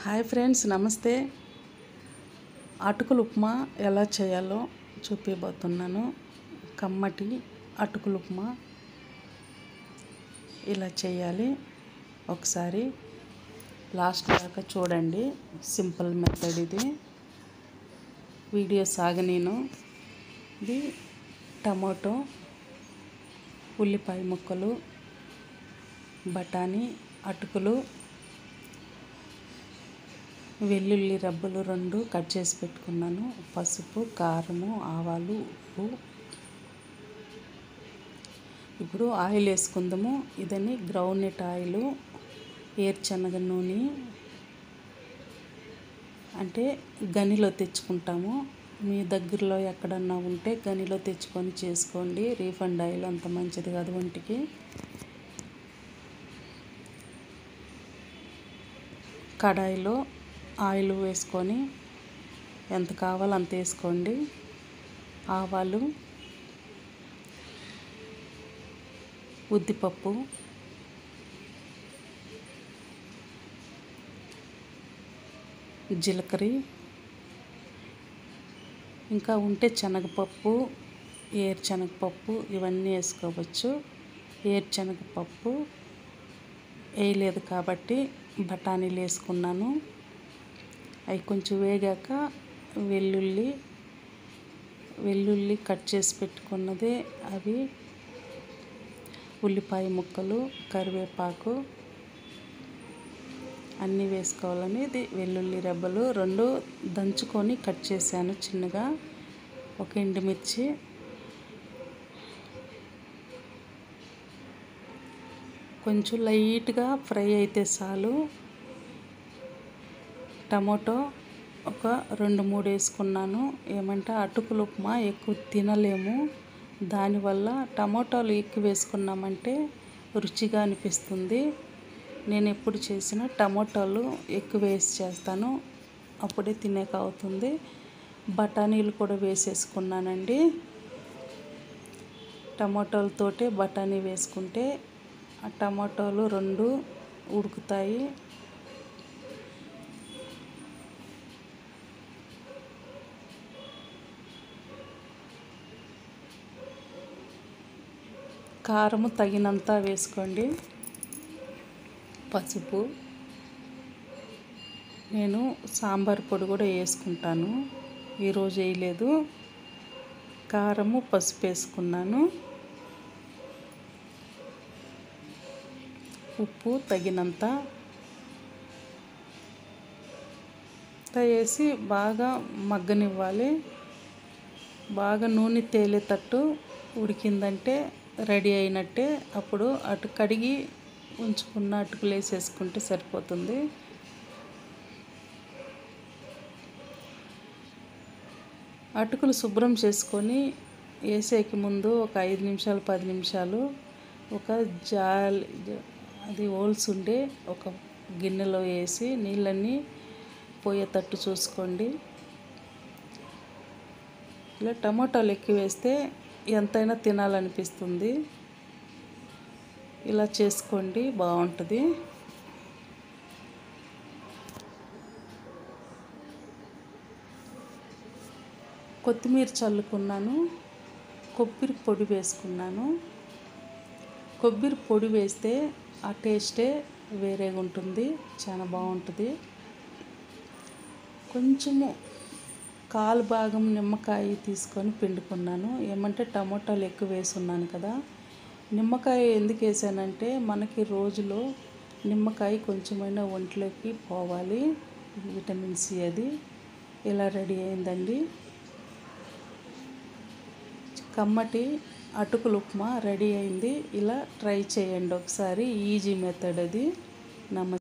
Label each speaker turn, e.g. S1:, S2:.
S1: Hi friends, నమస్తే. అటుకులు ఉప్మా ఎలా చేయాలో చూపిపోతున్నాను. కమ్మటి అటుకులు ఉప్మా ఇలా చేయాలి. ఒకసారి లాస్ట్ దాకా చూడండి. సింపుల్ మెథడ్ ఇది. వీడియో సాగనీను. ఇది టమాటో, ఉల్లిపాయ ముక్కలు, బఠానీ, అటుకులు, వెల్లుల్లి రబ్బలు 2 కట్ చేసి పెట్టుకున్నాను. పసుపు, కారము, ఆవాలు, ఉప్పు. ఇప్పుడు ఆయిల్ వేసుకుందాము. ఇదని గ్రౌండ్నట్ ఆయిల్, ఏరుశనగ నూనె అంటే గనిలో తెచ్చుకుంటాము. మీ దగ్గరలో ఎక్కడన్నా ఉంటే గనిలో తెచ్చుకొని చేసుకోండి. రీఫండ్ ఆయిల్ అంత మంచిది కాదు ఒంటికి. కడాయిలో ఆయిల్ వేసుకొని ఎంత కావాలో అంత వేసుకోండి. ఆవాలు, ఉద్దిపప్పు, జీలకర్ర, ఇంకా ఉంటే శనగపప్పు, ఏరుశనగపప్పు ఇవన్నీ వేసుకోవచ్చు. ఏరుశనగపప్పు వేయలేదు కాబట్టి బఠానీలు వేసుకున్నాను. అవి కొంచెం వేగాక వెల్లుల్లి కట్ చేసి పెట్టుకున్నదే, అవి ఉల్లిపాయ ముక్కలు, కరివేపాకు అన్నీ వేసుకోవాలని. ఇది వెల్లుల్లి రెబ్బలు 2 దంచుకొని కట్ చేశాను చిన్నగా. ఒక ఎండుమిర్చి, కొంచెం లైట్గా ఫ్రై అయితే చాలు. టమాటో ఒక 2-3 వేసుకున్నాను. ఏమంటే అటుకులు ఉప్మా ఎక్కువ తినలేము. దానివల్ల టమాటాలు ఎక్కువ వేసుకున్నామంటే రుచిగా అనిపిస్తుంది. నేను ఎప్పుడు చేసినా టమాటాలు ఎక్కువ వేసి చేస్తాను, అప్పుడే తినేక అవుతుంది. బఠానీలు కూడా వేసేసుకున్నానండి. టమాటాలతోటే బఠానీ వేసుకుంటే ఆ టమాటాలు 2 ఉడుకుతాయి. కారము తగినంత వేసుకోండి. పసుపు, నేను సాంబార్ పొడి కూడా వేసుకుంటాను, ఈరోజు వేయలేదు. కారము, పసుపు వేసుకున్నాను. ఉప్పు తగినంత వేసి బాగా మగ్గనివ్వాలి. బాగా నూనె తేలేటట్టు ఉడికిందంటే రెడీ అయినట్టే. అప్పుడు కడిగి ఉంచుకున్న అటుకులు వేసేసుకుంటే సరిపోతుంది. అటుకులు శుభ్రం చేసుకొని వేసేకి ముందు ఒక 5 నిమిషాలు 10 నిమిషాలు ఒక అది హోల్స్ ఉండే ఒక గిన్నెలో వేసి నీళ్ళన్నీ పోయేటట్టు చూసుకోండి. ఇలా టమాటాలు ఎక్కువ వేస్తే ఎంతైనా తినాలనిపిస్తుంది. ఇలా చేసుకోండి, బాగుంటుంది. కొత్తిమీర చల్లుకున్నాను. కొబ్బరి పొడి వేసుకున్నాను. కొబ్బరి పొడి వేస్తే ఆ టేస్టే వేరేగా ఉంటుంది, చాలా బాగుంటుంది. కొంచెము 1/4 భాగం నిమ్మకాయ తీసుకొని పిండుకున్నాను. ఏమంటే టమోటాలు ఎక్కువ వేసున్నాను కదా. నిమ్మకాయ ఎందుకు వేసానంటే మనకి రోజులో నిమ్మకాయ కొంచెమైనా ఒంట్లోకి పోవాలి, విటమిన్ సి అది. ఇలా రెడీ అయిందండి. కమ్మటి అటుకులు ఉప్మా రెడీ అయింది. ఇలా ట్రై చేయండి ఒకసారి, ఈజీ మెథడ్ అది. నమస్తే.